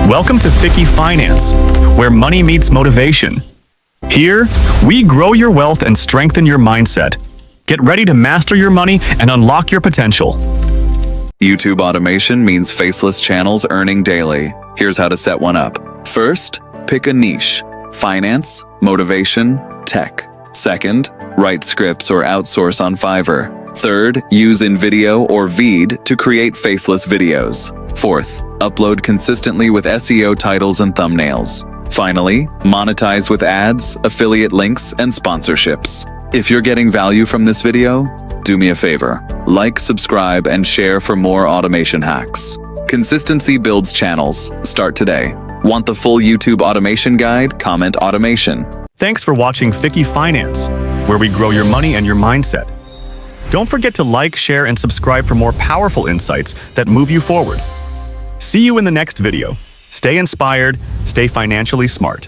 Welcome to FikkyFinance, where money meets motivation. Here, we grow your wealth and strengthen your mindset. Get ready to master your money and unlock your potential. YouTube automation means faceless channels earning daily. Here's how to set one up. First, pick a niche: finance, motivation, tech. Second, write scripts or outsource on Fiverr. Third, use InVideo or Veed to create faceless videos. Fourth, upload consistently with SEO titles and thumbnails. Finally, monetize with ads, affiliate links, and sponsorships. If you're getting value from this video, do me a favor. Like, subscribe, and share for more automation hacks. Consistency builds channels. Start today. Want the full YouTube automation guide? Comment automation. Thanks for watching FikkyFinance, where we grow your money and your mindset. Don't forget to like, share, and subscribe for more powerful insights that move you forward. See you in the next video. Stay inspired, stay financially smart.